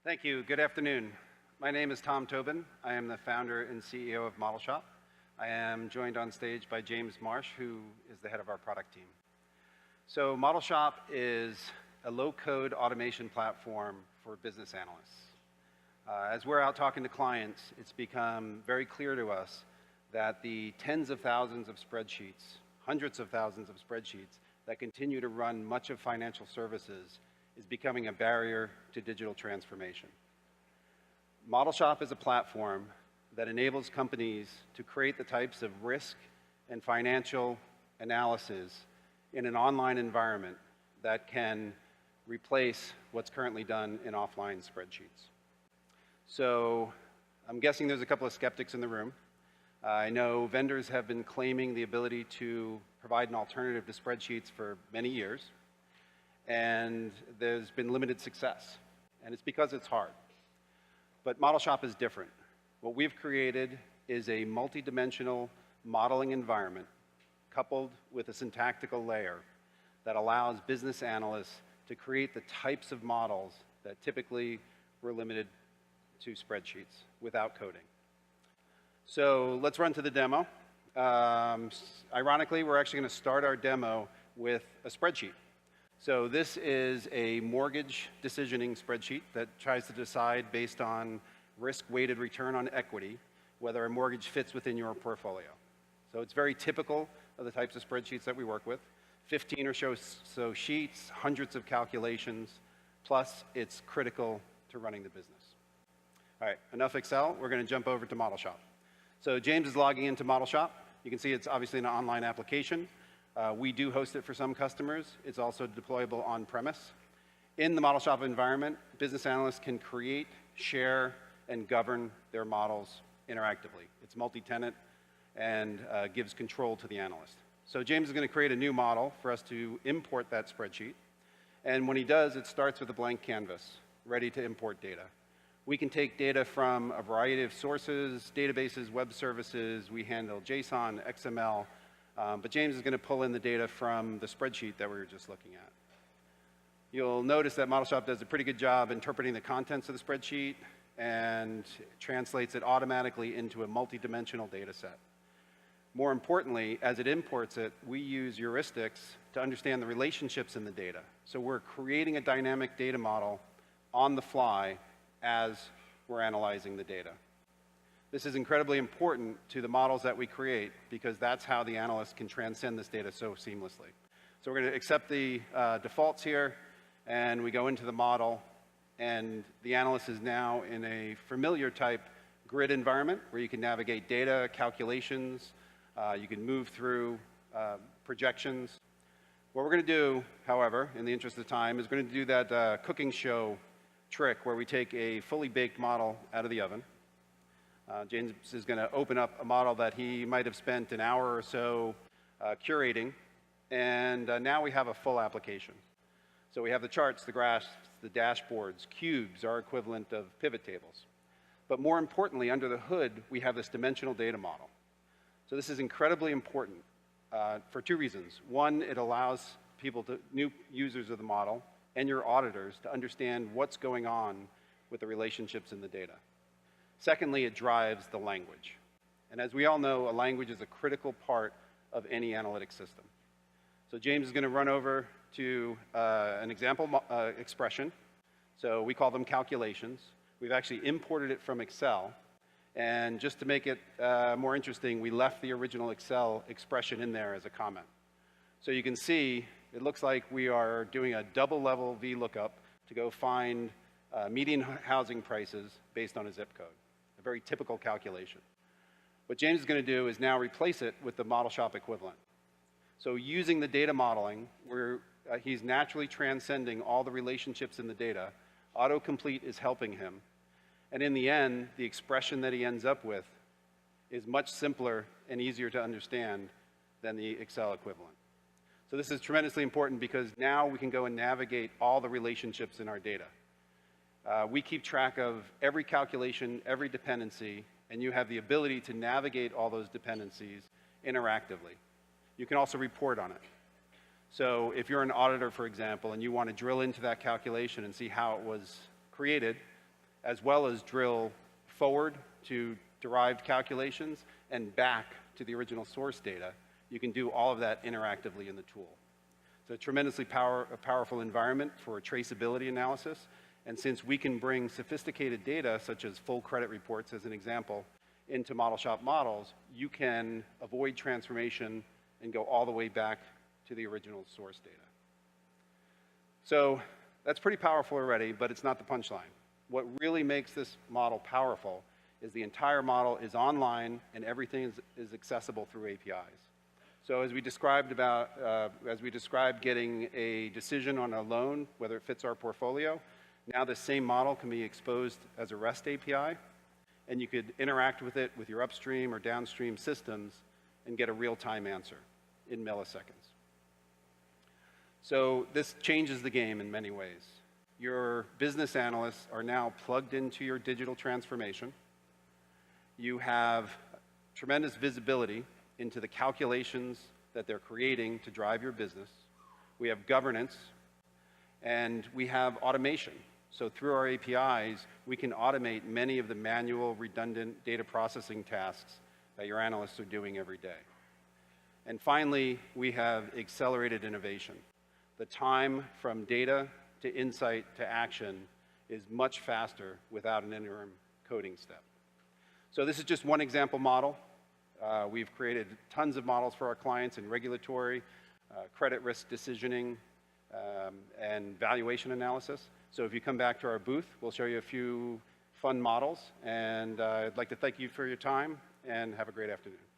Thank you. Good afternoon. My name is Tom Tobin. I am the founder and CEO of Modelshop. I am joined on stage by James Marsh, who is the head of our product team. So Modelshop is a low-code automation platform for business analysts. As we're out talking to clients, it's become very clear to us that the tens of thousands of spreadsheets, hundreds of thousands of spreadsheets that continue to run much of financial services is becoming a barrier to digital transformation. Modelshop is a platform that enables companies to create the types of risk and financial analysis in an online environment that can replace what's currently done in offline spreadsheets. So I'm guessing there's a couple of skeptics in the room. I know vendors have been claiming the ability to provide an alternative to spreadsheets for many years, and there's been limited success, and it's because it's hard. But Modelshop is different. What we've created is a multi-dimensional modeling environment coupled with a syntactical layer that allows business analysts to create the types of models that typically were limited to spreadsheets without coding. So let's run to the demo. Ironically, we're actually going to start our demo with a spreadsheet. So this is a mortgage decisioning spreadsheet that tries to decide based on risk-weighted return on equity whether a mortgage fits within your portfolio. So it's very typical of the types of spreadsheets that we work with. 15 or so sheets, hundreds of calculations, plus it's critical to running the business. All right, enough Excel. We're going to jump over to Modelshop. So James is logging into Modelshop. You can see it's obviously an online application. We do host it for some customers. It's also deployable on-premise. In the Modelshop environment, business analysts can create, share, and govern their models interactively. It's multi-tenant and gives control to the analyst. So James is going to create a new model for us to import that spreadsheet. And when he does, it starts with a blank canvas, ready to import data. We can take data from a variety of sources, databases, web services. We handle JSON, XML. But James is going to pull in the data from the spreadsheet that we were just looking at. You'll notice that Modelshop does a pretty good job interpreting the contents of the spreadsheet and translates it automatically into a multi-dimensional data set. More importantly, as it imports it, we use heuristics to understand the relationships in the data. So we're creating a dynamic data model on the fly as we're analyzing the data. This is incredibly important to the models that we create because that's how the analysts can transcend this data so seamlessly. So we're going to accept the defaults here, and we go into the model, and the analyst is now in a familiar type grid environment where you can navigate data, calculations, you can move through projections. What we're going to do, however, in the interest of time, is going to do that cooking show trick where we take a fully baked model out of the oven. James is going to open up a model that he might have spent an hour or so curating, and now we have a full application. So we have the charts, the graphs, the dashboards, cubes, our equivalent of pivot tables. But more importantly, under the hood, we have this dimensional data model. So this is incredibly important for two reasons. One, it allows new users of the model and your auditors to understand what's going on with the relationships in the data. Secondly, it drives the language. And as we all know, a language is a critical part of any analytic system. So James is going to run over to an example expression. So we call them calculations. We've actually imported it from Excel. And just to make it more interesting, we left the original Excel expression in there as a comment. So you can see, it looks like we are doing a double-level VLOOKUP to go find median housing prices based on a zip code. A very typical calculation. What James is going to do is now replace it with the Modelshop equivalent. So using the data modeling, he's naturally transcending all the relationships in the data. Autocomplete is helping him. And in the end, the expression that he ends up with is much simpler and easier to understand than the Excel equivalent. So this is tremendously important because now we can go and navigate all the relationships in our data. We keep track of every calculation, every dependency, and you have the ability to navigate all those dependencies interactively. You can also report on it. So if you're an auditor, for example, and you want to drill into that calculation and see how it was created, as well as drill forward to derived calculations and back to the original source data. You can do all of that interactively in the tool. It's a tremendously powerful environment for traceability analysis. And since we can bring sophisticated data, such as full credit reports as an example, into Modelshop models, you can avoid transformation and go all the way back to the original source data. So that's pretty powerful already, but it's not the punchline. What really makes this model powerful is the entire model is online and everything is accessible through APIs. So as we described getting a decision on a loan, whether it fits our portfolio, now the same model can be exposed as a REST API, and you could interact with it with your upstream or downstream systems and get a real-time answer in milliseconds. So this changes the game in many ways. Your business analysts are now plugged into your digital transformation. You have tremendous visibility into the calculations that they're creating to drive your business. We have governance, and we have automation. So through our APIs, we can automate many of the manual, redundant data processing tasks that your analysts are doing every day. And finally, we have accelerated innovation. The time from data to insight to action is much faster without an interim coding step. So this is just one example model. We've created tons of models for our clients in regulatory, credit risk decisioning, and valuation analysis. So if you come back to our booth, we'll show you a few fun models. And I'd like to thank you for your time, and have a great afternoon.